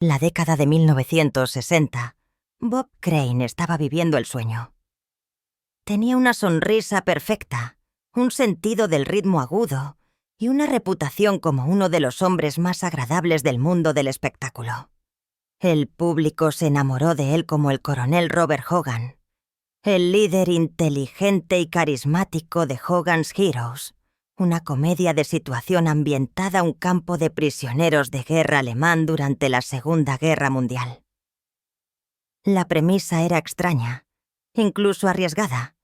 La década de 1960, Bob Crane estaba viviendo el sueño. Tenía una sonrisa perfecta, un sentido del ritmo agudo y una reputación como uno de los hombres más agradables del mundo del espectáculo. El público se enamoró de él como el coronel Robert Hogan, el líder inteligente y carismático de Hogan's Heroes, una comedia de situación ambientada a un campo de prisioneros de guerra alemán durante la Segunda Guerra Mundial. La premisa era extraña, incluso arriesgada,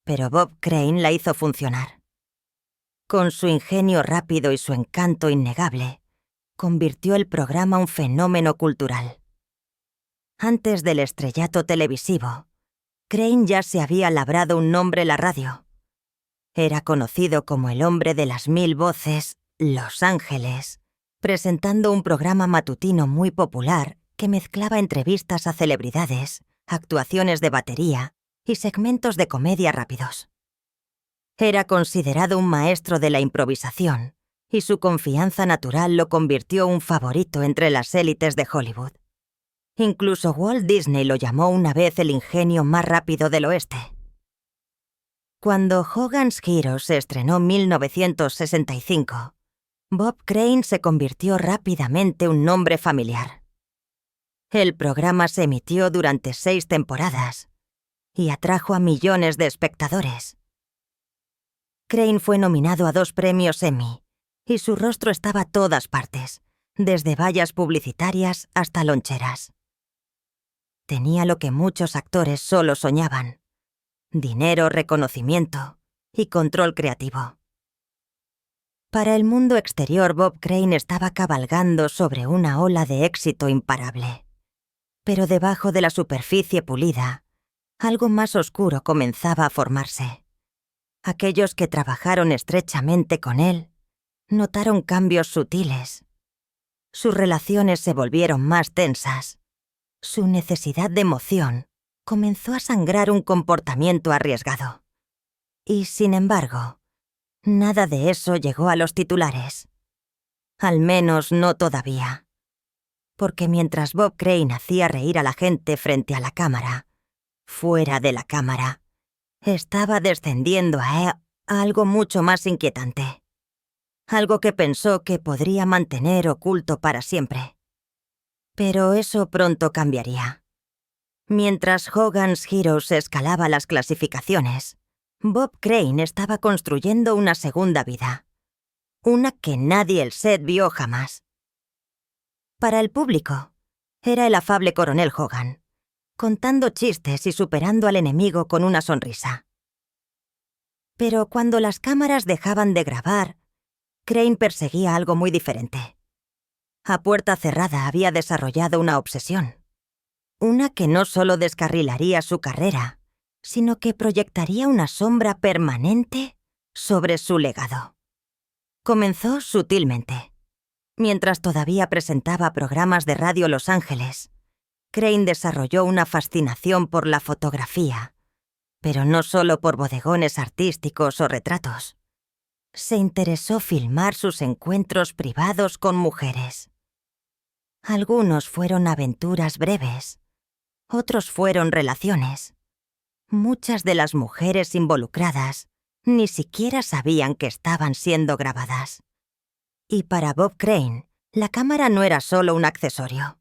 pero Bob Crane la hizo funcionar. Con su ingenio rápido y su encanto innegable, convirtió el programa en un fenómeno cultural. Antes del estrellato televisivo, Crane ya se había labrado un nombre en la radio. Era conocido como el hombre de las 1000 voces, Los Ángeles, presentando un programa matutino muy popular que mezclaba entrevistas a celebridades, actuaciones de batería y segmentos de comedia rápidos. Era considerado un maestro de la improvisación, y su confianza natural lo convirtió en un favorito entre las élites de Hollywood. Incluso Walt Disney lo llamó una vez el ingenio más rápido del oeste. Cuando Hogan's Heroes se estrenó en 1965, Bob Crane se convirtió rápidamente en un nombre familiar. El programa se emitió durante 6 temporadas y atrajo a millones de espectadores. Crane fue nominado a 2 premios Emmy, y su rostro estaba a todas partes, desde vallas publicitarias hasta loncheras. Tenía lo que muchos actores solo soñaban: dinero, reconocimiento y control creativo. Para el mundo exterior, Bob Crane estaba cabalgando sobre una ola de éxito imparable. Pero debajo de la superficie pulida, algo más oscuro comenzaba a formarse. Aquellos que trabajaron estrechamente con él notaron cambios sutiles. Sus relaciones se volvieron más tensas. Su necesidad de emoción comenzó a sangrar un comportamiento arriesgado. Y, sin embargo, nada de eso llegó a los titulares. Al menos no todavía. Porque mientras Bob Crane hacía reír a la gente frente a la cámara, fuera de la cámara, estaba descendiendo a algo mucho más inquietante. Algo que pensó que podría mantener oculto para siempre. Pero eso pronto cambiaría. Mientras Hogan's Heroes escalaba las clasificaciones, Bob Crane estaba construyendo una segunda vida. Una que nadie el set vio jamás. Para el público, era el afable coronel Hogan, contando chistes y superando al enemigo con una sonrisa. Pero cuando las cámaras dejaban de grabar, Crane perseguía algo muy diferente. A puerta cerrada había desarrollado una obsesión. Una que no solo descarrilaría su carrera, sino que proyectaría una sombra permanente sobre su legado. Comenzó sutilmente. Mientras todavía presentaba programas de radio Los Ángeles, Crane desarrolló una fascinación por la fotografía, pero no solo por bodegones artísticos o retratos. Se interesó filmar sus encuentros privados con mujeres. Algunos fueron aventuras breves, otros fueron relaciones. Muchas de las mujeres involucradas ni siquiera sabían que estaban siendo grabadas. Y para Bob Crane, la cámara no era solo un accesorio.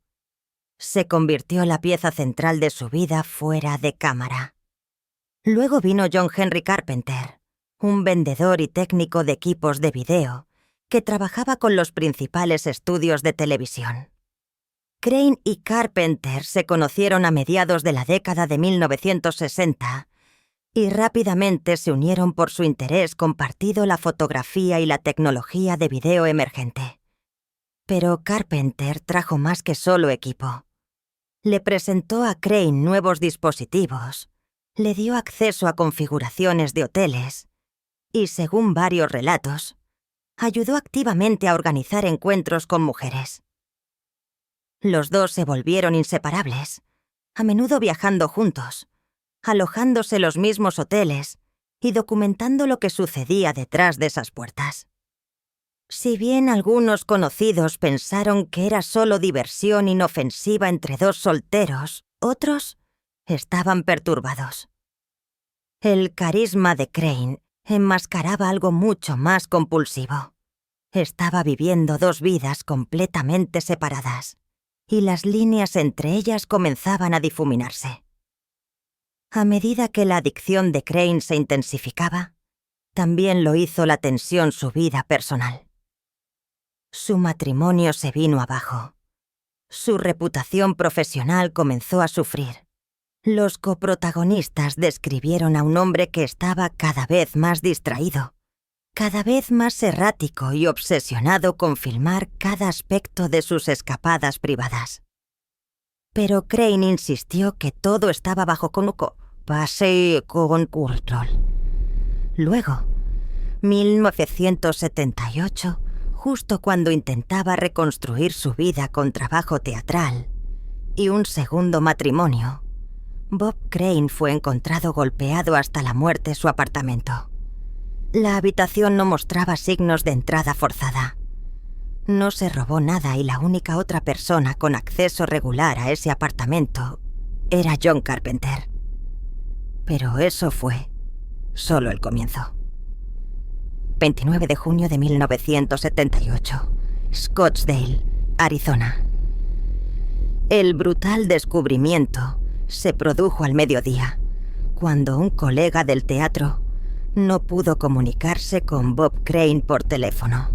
Se convirtió en la pieza central de su vida fuera de cámara. Luego vino John Henry Carpenter, un vendedor y técnico de equipos de video que trabajaba con los principales estudios de televisión. Crane y Carpenter se conocieron a mediados de la década de 1960 y rápidamente se unieron por su interés compartido en la fotografía y la tecnología de video emergente. Pero Carpenter trajo más que solo equipo. Le presentó a Crane nuevos dispositivos, le dio acceso a configuraciones de hoteles y, según varios relatos, ayudó activamente a organizar encuentros con mujeres. Los dos se volvieron inseparables, a menudo viajando juntos, alojándose en los mismos hoteles y documentando lo que sucedía detrás de esas puertas. Si bien algunos conocidos pensaron que era solo diversión inofensiva entre dos solteros, otros estaban perturbados. El carisma de Crane enmascaraba algo mucho más compulsivo. Estaba viviendo dos vidas completamente separadas, y las líneas entre ellas comenzaban a difuminarse. A medida que la adicción de Crane se intensificaba, también lo hizo la tensión su vida personal. Su matrimonio se vino abajo. Su reputación profesional comenzó a sufrir. Los coprotagonistas describieron a un hombre que estaba cada vez más distraído, cada vez más errático y obsesionado con filmar cada aspecto de sus escapadas privadas. Pero Crane insistió que todo estaba bajo control. Luego, 1978, justo cuando intentaba reconstruir su vida con trabajo teatral y un segundo matrimonio, Bob Crane fue encontrado golpeado hasta la muerte en su apartamento. La habitación no mostraba signos de entrada forzada. No se robó nada y la única otra persona con acceso regular a ese apartamento era John Carpenter. Pero eso fue solo el comienzo. 29 de junio de 1978, Scottsdale, Arizona. El brutal descubrimiento se produjo al mediodía, cuando un colega del teatro no pudo comunicarse con Bob Crane por teléfono.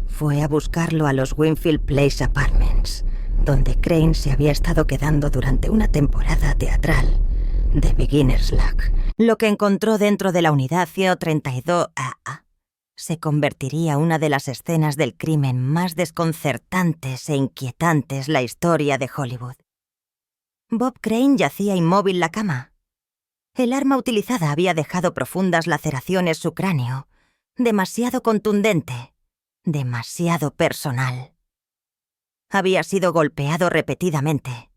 Fue a buscarlo a los Winfield Place Apartments, donde Crane se había estado quedando durante una temporada teatral de Beginner's Luck. Lo que encontró dentro de la unidad 132A se convertiría en una de las escenas del crimen más desconcertantes e inquietantes la historia de Hollywood. Bob Crane yacía inmóvil en la cama. El arma utilizada había dejado profundas laceraciones en su cráneo, demasiado contundente, demasiado personal. Había sido golpeado repetidamente,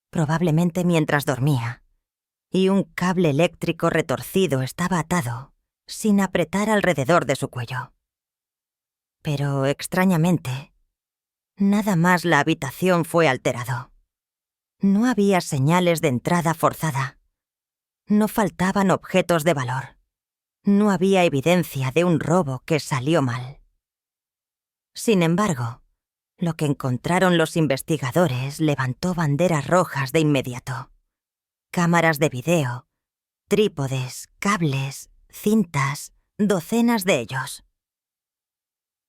probablemente mientras dormía, y un cable eléctrico retorcido estaba atado, sin apretar alrededor de su cuello. Pero, extrañamente, nada más la habitación fue alterado. No había señales de entrada forzada. No faltaban objetos de valor. No había evidencia de un robo que salió mal. Sin embargo, lo que encontraron los investigadores levantó banderas rojas de inmediato. Cámaras de video, trípodes, cables, cintas, docenas de ellos.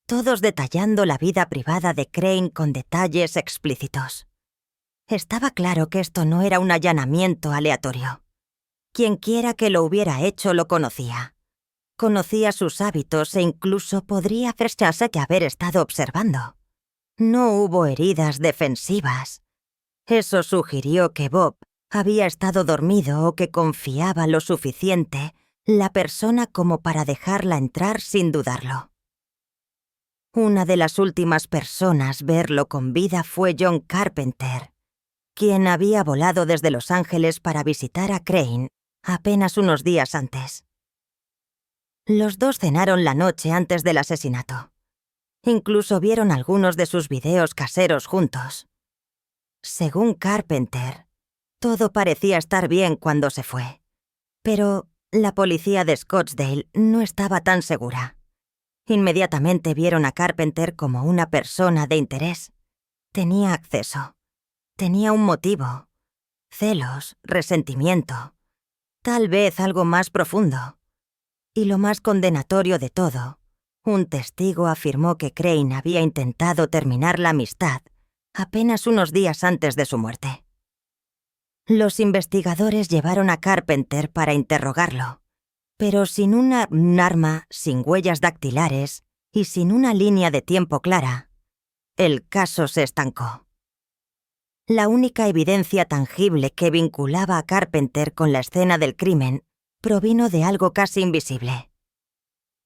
Todos detallando la vida privada de Crane con detalles explícitos. Estaba claro que esto no era un allanamiento aleatorio. Quienquiera que lo hubiera hecho lo conocía. Conocía sus hábitos e incluso podría pensarse que haber estado observando. No hubo heridas defensivas. Eso sugirió que Bob había estado dormido o que confiaba lo suficiente la persona como para dejarla entrar sin dudarlo. Una de las últimas personas verlo con vida fue John Carpenter, quien había volado desde Los Ángeles para visitar a Crane apenas unos días antes. Los dos cenaron la noche antes del asesinato. Incluso vieron algunos de sus videos caseros juntos. Según Carpenter, todo parecía estar bien cuando se fue. Pero la policía de Scottsdale no estaba tan segura. Inmediatamente vieron a Carpenter como una persona de interés. Tenía acceso. Tenía un motivo. Celos, resentimiento. Tal vez algo más profundo. Y lo más condenatorio de todo, un testigo afirmó que Crane había intentado terminar la amistad apenas unos días antes de su muerte. Los investigadores llevaron a Carpenter para interrogarlo, pero sin un arma, sin huellas dactilares y sin una línea de tiempo clara, el caso se estancó. La única evidencia tangible que vinculaba a Carpenter con la escena del crimen provino de algo casi invisible.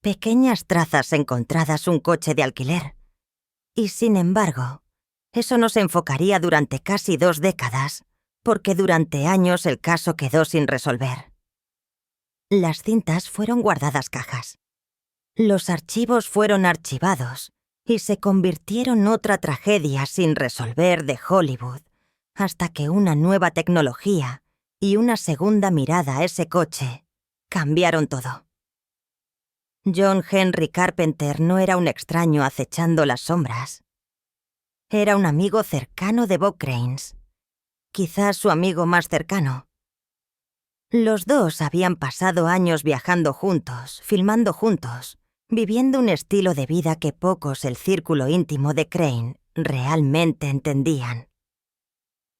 Pequeñas trazas encontradas en un coche de alquiler. Y sin embargo, eso no se enfocaría durante casi 2 décadas, porque durante años el caso quedó sin resolver. Las cintas fueron guardadas cajas. Los archivos fueron archivados y se convirtieron en otra tragedia sin resolver de Hollywood, hasta que una nueva tecnología y una segunda mirada a ese coche cambiaron todo. John Henry Carpenter no era un extraño acechando las sombras. Era un amigo cercano de Bob Crane, quizás su amigo más cercano. Los dos habían pasado años viajando juntos, filmando juntos, viviendo un estilo de vida que pocos el círculo íntimo de Crane realmente entendían.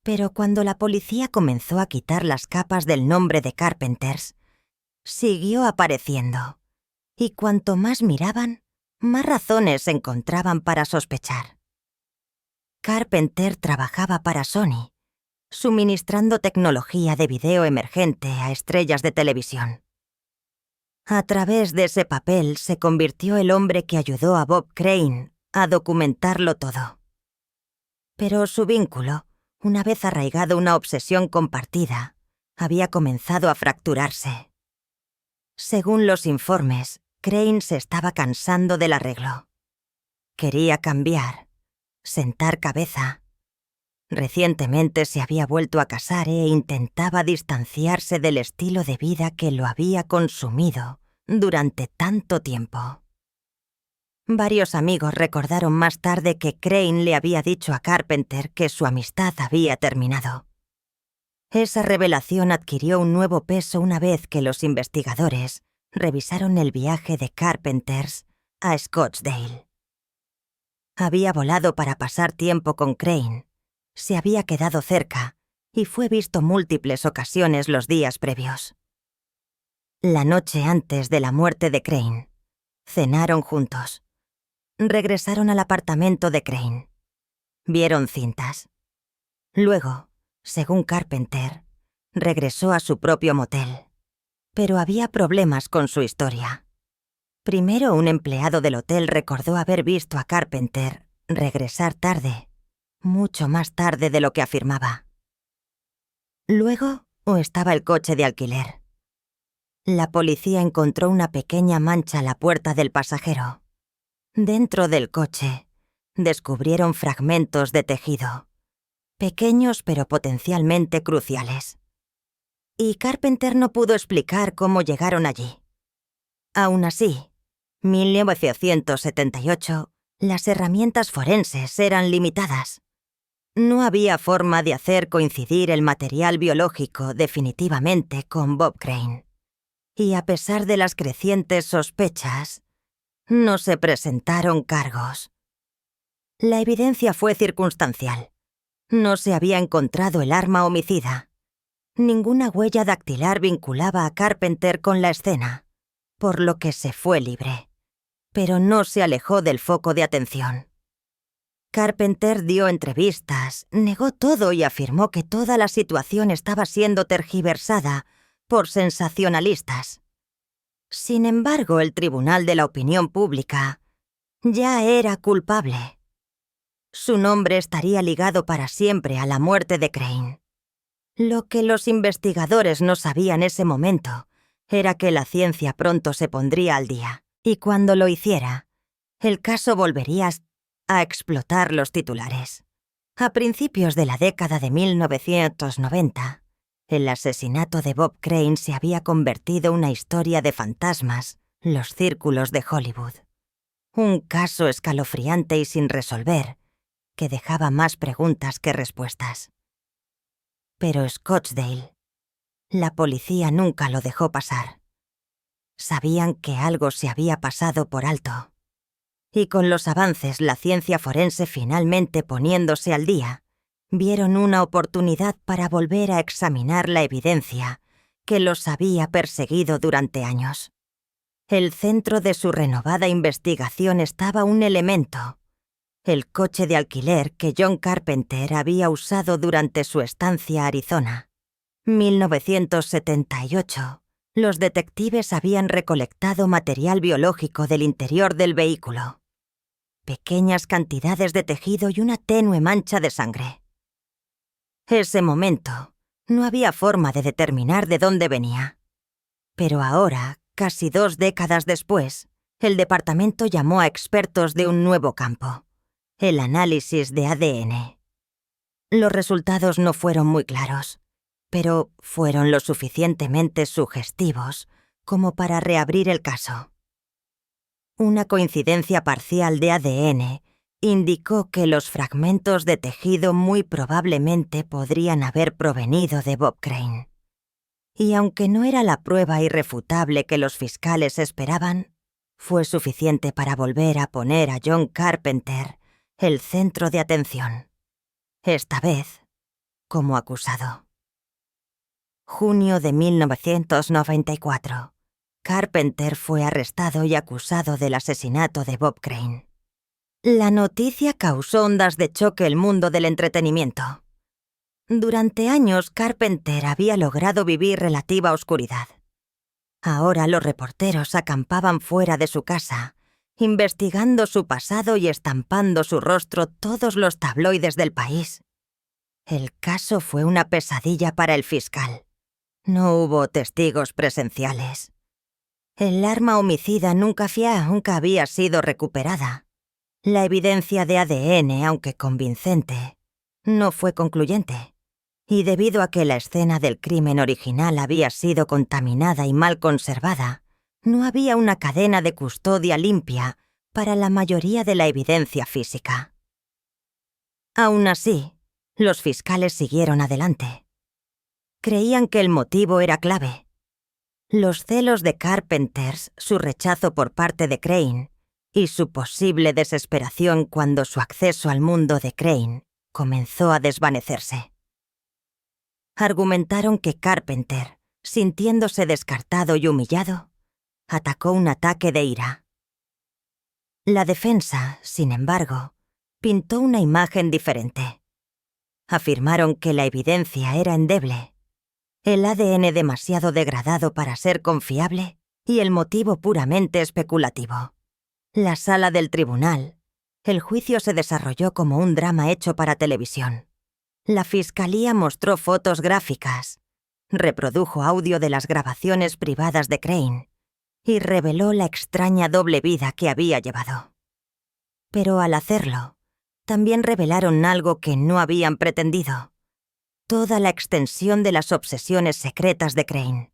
Pero cuando la policía comenzó a quitar las capas del nombre de Carpenters, siguió apareciendo, y cuanto más miraban, más razones encontraban para sospechar. Carpenter trabajaba para Sony, suministrando tecnología de video emergente a estrellas de televisión. A través de ese papel se convirtió el hombre que ayudó a Bob Crane a documentarlo todo. Pero su vínculo, una vez arraigado una obsesión compartida, había comenzado a fracturarse. Según los informes, Crane se estaba cansando del arreglo. Quería cambiar, sentar cabeza. Recientemente se había vuelto a casar e intentaba distanciarse del estilo de vida que lo había consumido durante tanto tiempo. Varios amigos recordaron más tarde que Crane le había dicho a Carpenter que su amistad había terminado. Esa revelación adquirió un nuevo peso una vez que los investigadores revisaron el viaje de Carpenters a Scottsdale. Había volado para pasar tiempo con Crane, se había quedado cerca y fue visto múltiples ocasiones los días previos. La noche antes de la muerte de Crane, cenaron juntos. Regresaron al apartamento de Crane. Vieron cintas. Luego, según Carpenter, regresó a su propio motel. Pero había problemas con su historia. Primero, un empleado del hotel recordó haber visto a Carpenter regresar tarde, mucho más tarde de lo que afirmaba. Luego, estaba el coche de alquiler. La policía encontró una pequeña mancha a la puerta del pasajero. Dentro del coche, descubrieron fragmentos de tejido, pequeños pero potencialmente cruciales. Y Carpenter no pudo explicar cómo llegaron allí. Aún así, 1978, las herramientas forenses eran limitadas. No había forma de hacer coincidir el material biológico definitivamente con Bob Crane. Y a pesar de las crecientes sospechas, no se presentaron cargos. La evidencia fue circunstancial. No se había encontrado el arma homicida. Ninguna huella dactilar vinculaba a Carpenter con la escena, por lo que se fue libre. Pero no se alejó del foco de atención. Carpenter dio entrevistas, negó todo y afirmó que toda la situación estaba siendo tergiversada por sensacionalistas. Sin embargo, el Tribunal de la Opinión Pública ya era culpable. Su nombre estaría ligado para siempre a la muerte de Crane. Lo que los investigadores no sabían en ese momento era que la ciencia pronto se pondría al día, y cuando lo hiciera, el caso volvería a explotar los titulares. A principios de la década de 1990, el asesinato de Bob Crane se había convertido en una historia de fantasmas, los círculos de Hollywood. Un caso escalofriante y sin resolver, que dejaba más preguntas que respuestas. Pero Scottsdale, la policía nunca lo dejó pasar. Sabían que algo se había pasado por alto. Y con los avances, la ciencia forense finalmente poniéndose al día, vieron una oportunidad para volver a examinar la evidencia que los había perseguido durante años. El centro de su renovada investigación estaba un elemento: el coche de alquiler que John Carpenter había usado durante su estancia a Arizona. 1978. Los detectives habían recolectado material biológico del interior del vehículo. Pequeñas cantidades de tejido y una tenue mancha de sangre. Ese momento, no había forma de determinar de dónde venía. Pero ahora, casi 2 décadas después, el departamento llamó a expertos de un nuevo campo, el análisis de ADN. Los resultados no fueron muy claros, pero fueron lo suficientemente sugestivos como para reabrir el caso. Una coincidencia parcial de ADN indicó que los fragmentos de tejido muy probablemente podrían haber provenido de Bob Crane. Y aunque no era la prueba irrefutable que los fiscales esperaban, fue suficiente para volver a poner a John Carpenter el centro de atención, esta vez como acusado. Junio de 1994. Carpenter fue arrestado y acusado del asesinato de Bob Crane. La noticia causó ondas de choque en el mundo del entretenimiento. Durante años, Carpenter había logrado vivir relativa oscuridad. Ahora los reporteros acampaban fuera de su casa, investigando su pasado y estampando su rostro todos los tabloides del país. El caso fue una pesadilla para el fiscal. No hubo testigos presenciales. El arma homicida nunca había sido recuperada. La evidencia de ADN, aunque convincente, no fue concluyente. Y debido a que la escena del crimen original había sido contaminada y mal conservada, no había una cadena de custodia limpia para la mayoría de la evidencia física. Aún así, los fiscales siguieron adelante. Creían que el motivo era clave. Los celos de Carpenter, su rechazo por parte de Crane y su posible desesperación cuando su acceso al mundo de Crane comenzó a desvanecerse. Argumentaron que Carpenter, sintiéndose descartado y humillado, atacó un ataque de ira. La defensa, sin embargo, pintó una imagen diferente. Afirmaron que la evidencia era endeble, el ADN demasiado degradado para ser confiable y el motivo puramente especulativo. La sala del tribunal. El juicio se desarrolló como un drama hecho para televisión. La fiscalía mostró fotos gráficas, reprodujo audio de las grabaciones privadas de Crane y reveló la extraña doble vida que había llevado. Pero al hacerlo, también revelaron algo que no habían pretendido: toda la extensión de las obsesiones secretas de Crane.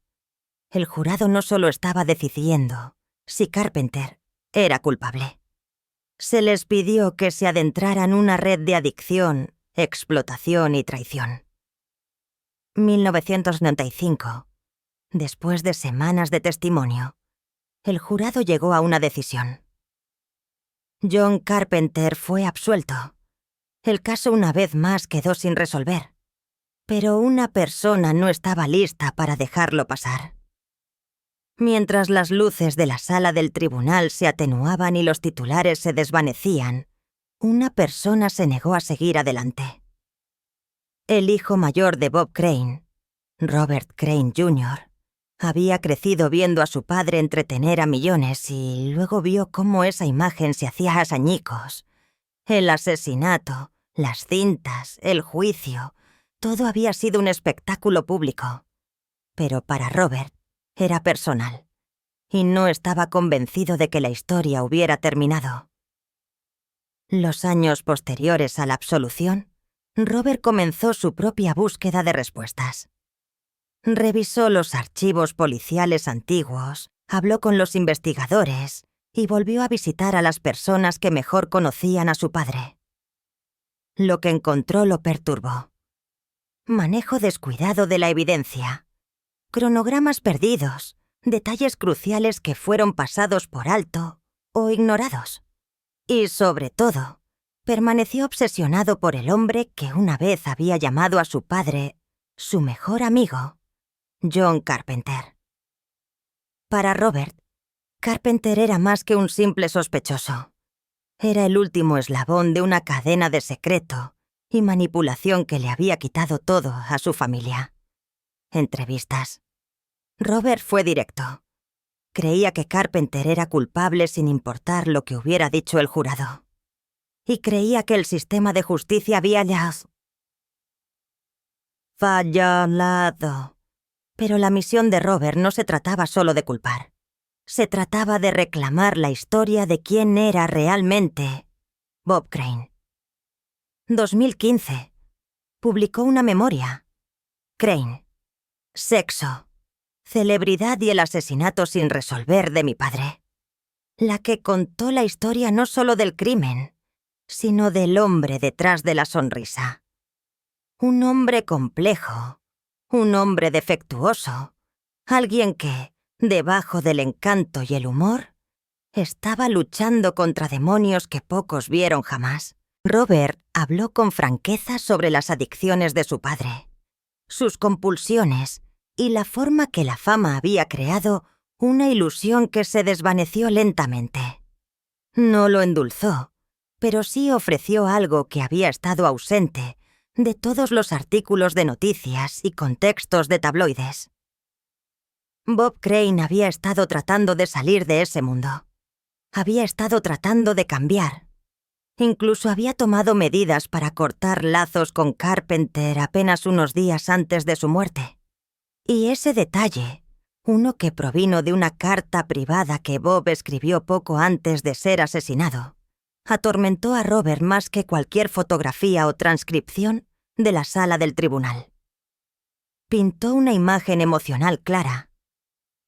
El jurado no solo estaba decidiendo si Carpenter era culpable. Se les pidió que se adentraran una red de adicción, explotación y traición. 1995. Después de semanas de testimonio, el jurado llegó a una decisión. John Carpenter fue absuelto. El caso una vez más quedó sin resolver. Pero una persona no estaba lista para dejarlo pasar. Mientras las luces de la sala del tribunal se atenuaban y los titulares se desvanecían, una persona se negó a seguir adelante. El hijo mayor de Bob Crane, Robert Crane Jr., había crecido viendo a su padre entretener a millones y luego vio cómo esa imagen se hacía añicos. El asesinato, las cintas, el juicio, todo había sido un espectáculo público. Pero para Robert era personal, y no estaba convencido de que la historia hubiera terminado. Los años posteriores a la absolución, Robert comenzó su propia búsqueda de respuestas. Revisó los archivos policiales antiguos, habló con los investigadores y volvió a visitar a las personas que mejor conocían a su padre. Lo que encontró lo perturbó. Manejo descuidado de la evidencia, cronogramas perdidos, detalles cruciales que fueron pasados por alto o ignorados. Y sobre todo, permaneció obsesionado por el hombre que una vez había llamado a su padre su mejor amigo, John Carpenter. Para Robert, Carpenter era más que un simple sospechoso. Era el último eslabón de una cadena de secreto y manipulación que le había quitado todo a su familia. Entrevistas. Robert fue directo. Creía que Carpenter era culpable sin importar lo que hubiera dicho el jurado. Y creía que el sistema de justicia había fallado. Pero la misión de Robert no se trataba solo de culpar, Se trataba de reclamar la historia de quién era realmente Bob Crane. 2015. Publicó una memoria. Crane. Sexo. Celebridad y el asesinato sin resolver de mi padre. La que contó la historia no solo del crimen, sino del hombre detrás de la sonrisa. Un hombre complejo, un hombre defectuoso, alguien que, debajo del encanto y el humor, estaba luchando contra demonios que pocos vieron jamás. Robert habló con franqueza sobre las adicciones de su padre, sus compulsiones y la forma que la fama había creado una ilusión que se desvaneció lentamente. No lo endulzó, pero sí ofreció algo que había estado ausente de todos los artículos de noticias y contextos de tabloides. Bob Crane había estado tratando de salir de ese mundo. Había estado tratando de cambiar. Incluso había tomado medidas para cortar lazos con Carpenter apenas unos días antes de su muerte. Y ese detalle, uno que provino de una carta privada que Bob escribió poco antes de ser asesinado, atormentó a Robert más que cualquier fotografía o transcripción de la sala del tribunal. Pintó una imagen emocional clara.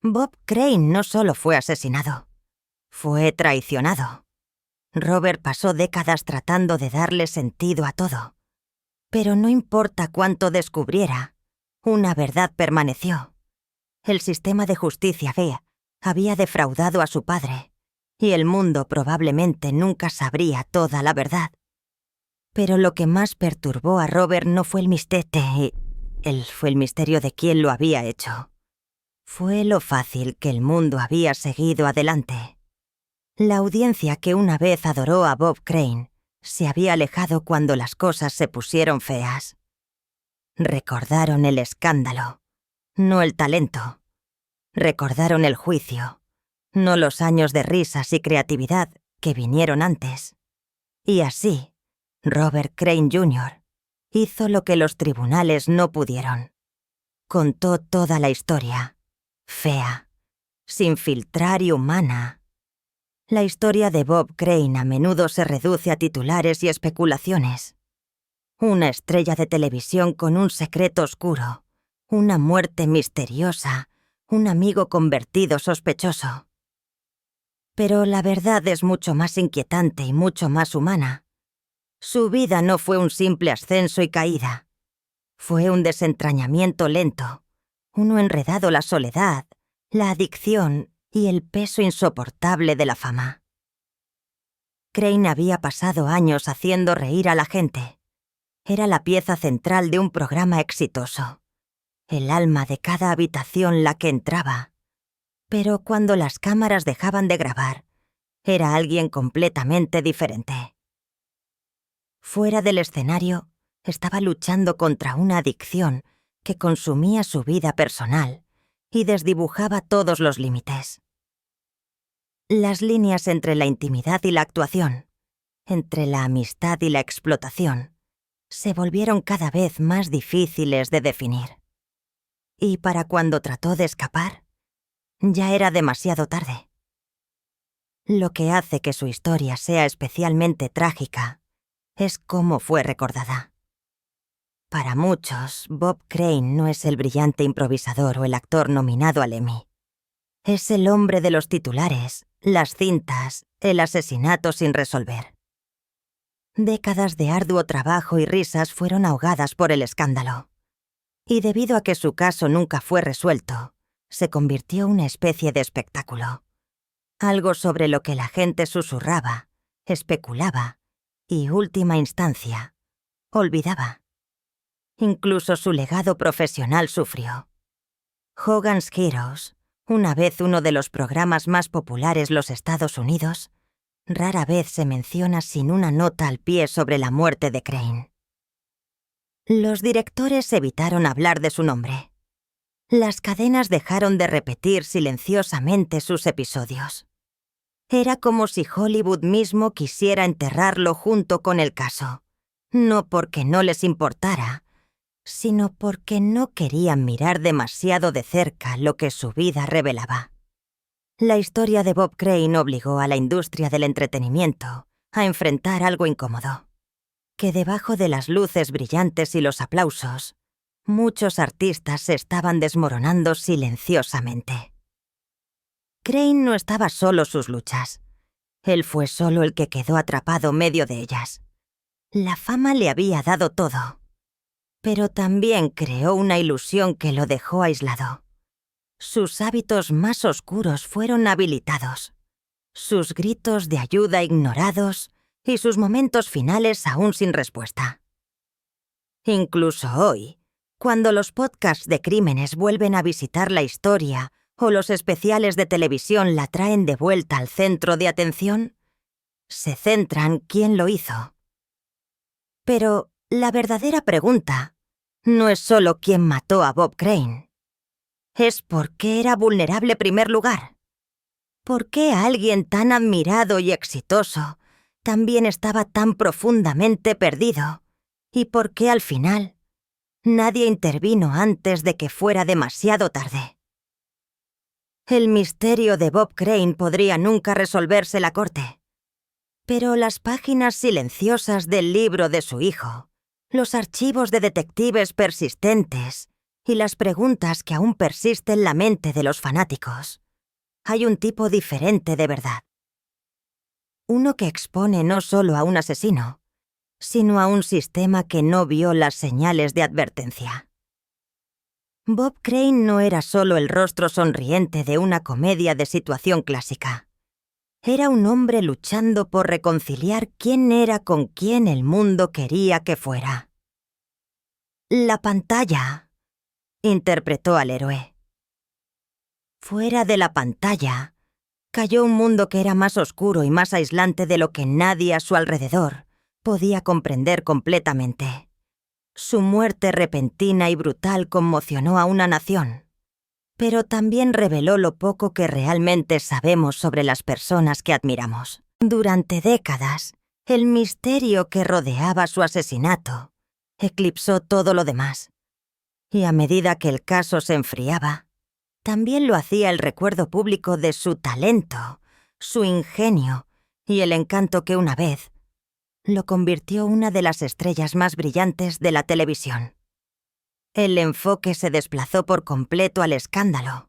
Bob Crane no solo fue asesinado, fue traicionado. Robert pasó décadas tratando de darle sentido a todo. Pero no importa cuánto descubriera, una verdad permaneció. El sistema de justicia había defraudado a su padre, y el mundo probablemente nunca sabría toda la verdad. Pero lo que más perturbó a Robert no fue el misterio, fue el misterio de quién lo había hecho. Fue lo fácil que el mundo había seguido adelante. La audiencia que una vez adoró a Bob Crane se había alejado cuando las cosas se pusieron feas. Recordaron el escándalo, no el talento. Recordaron el juicio, no los años de risas y creatividad que vinieron antes. Y así, Robert Crane Jr. hizo lo que los tribunales no pudieron. Contó toda la historia, fea, sin filtrar y humana. La historia de Bob Crane a menudo se reduce a titulares y especulaciones. Una estrella de televisión con un secreto oscuro, una muerte misteriosa, un amigo convertido sospechoso. Pero la verdad es mucho más inquietante y mucho más humana. Su vida no fue un simple ascenso y caída. Fue un desentrañamiento lento, uno enredado la soledad, la adicción y el peso insoportable de la fama. Crane había pasado años haciendo reír a la gente. Era la pieza central de un programa exitoso, el alma de cada habitación la que entraba. Pero cuando las cámaras dejaban de grabar, era alguien completamente diferente. Fuera del escenario, estaba luchando contra una adicción que consumía su vida personal y desdibujaba todos los límites. Las líneas entre la intimidad y la actuación, entre la amistad y la explotación, se volvieron cada vez más difíciles de definir. Y para cuando trató de escapar, ya era demasiado tarde. Lo que hace que su historia sea especialmente trágica es cómo fue recordada. Para muchos, Bob Crane no es el brillante improvisador o el actor nominado al Emmy. Es el hombre de los titulares, las cintas, el asesinato sin resolver. Décadas de arduo trabajo y risas fueron ahogadas por el escándalo. Y debido a que su caso nunca fue resuelto, se convirtió en una especie de espectáculo. Algo sobre lo que la gente susurraba, especulaba y, última instancia, olvidaba. Incluso su legado profesional sufrió. Hogan's Heroes, una vez uno de los programas más populares de los Estados Unidos, rara vez se menciona sin una nota al pie sobre la muerte de Crane. Los directores evitaron hablar de su nombre. Las cadenas dejaron de repetir silenciosamente sus episodios. Era como si Hollywood mismo quisiera enterrarlo junto con el caso, no porque no les importara, sino porque no querían mirar demasiado de cerca lo que su vida revelaba. La historia de Bob Crane obligó a la industria del entretenimiento a enfrentar algo incómodo, que debajo de las luces brillantes y los aplausos, muchos artistas se estaban desmoronando silenciosamente. Crane no estaba solo sus luchas. Él fue solo el que quedó atrapado medio de ellas. La fama le había dado todo, pero también creó una ilusión que lo dejó aislado. Sus hábitos más oscuros fueron habilitados, sus gritos de ayuda ignorados y sus momentos finales aún sin respuesta. Incluso hoy, cuando los podcasts de crímenes vuelven a visitar la historia o los especiales de televisión la traen de vuelta al centro de atención, se centran quién lo hizo. Pero la verdadera pregunta no es solo quién mató a Bob Crane. Es por qué era vulnerable primer lugar. ¿Por qué alguien tan admirado y exitoso también estaba tan profundamente perdido? ¿Y por qué al final nadie intervino antes de que fuera demasiado tarde? El misterio de Bob Crane podría nunca resolverse la corte. Pero las páginas silenciosas del libro de su hijo, los archivos de detectives persistentes y las preguntas que aún persisten en la mente de los fanáticos, hay un tipo diferente de verdad. Uno que expone no solo a un asesino, sino a un sistema que no vio las señales de advertencia. Bob Crane no era solo el rostro sonriente de una comedia de situación clásica. Era un hombre luchando por reconciliar quién era con quién el mundo quería que fuera. La pantalla, interpretó al héroe. Fuera de la pantalla, cayó un mundo que era más oscuro y más aislante de lo que nadie a su alrededor podía comprender completamente. Su muerte repentina y brutal conmocionó a una nación, pero también reveló lo poco que realmente sabemos sobre las personas que admiramos. Durante décadas, el misterio que rodeaba su asesinato eclipsó todo lo demás, y a medida que el caso se enfriaba, también lo hacía el recuerdo público de su talento, su ingenio y el encanto que una vez lo convirtió una de las estrellas más brillantes de la televisión. El enfoque se desplazó por completo al escándalo,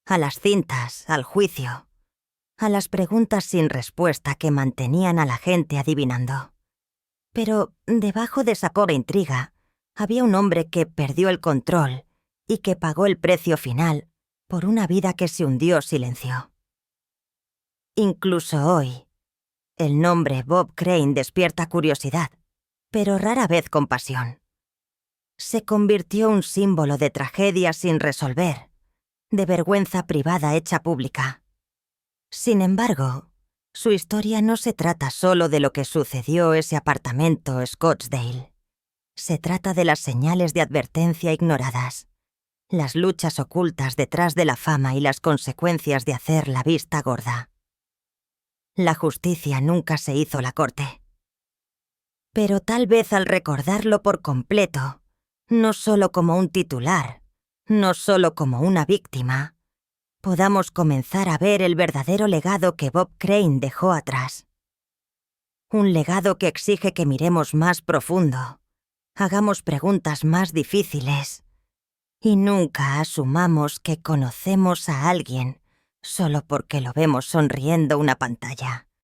a las cintas, al juicio, a las preguntas sin respuesta que mantenían a la gente adivinando. Pero debajo de esa pobre intriga había un hombre que perdió el control y que pagó el precio final por una vida que se hundió silencio. Incluso hoy, el nombre Bob Crane despierta curiosidad, pero rara vez compasión. Se convirtió un símbolo de tragedia sin resolver, de vergüenza privada hecha pública. Sin embargo, su historia no se trata solo de lo que sucedió ese apartamento Scottsdale. Se trata de las señales de advertencia ignoradas, las luchas ocultas detrás de la fama y las consecuencias de hacer la vista gorda. La justicia nunca se hizo la corte. Pero tal vez al recordarlo por completo, no solo como un titular, no solo como una víctima, podamos comenzar a ver el verdadero legado que Bob Crane dejó atrás. Un legado que exige que miremos más profundo, hagamos preguntas más difíciles y nunca asumamos que conocemos a alguien solo porque lo vemos sonriendo una pantalla.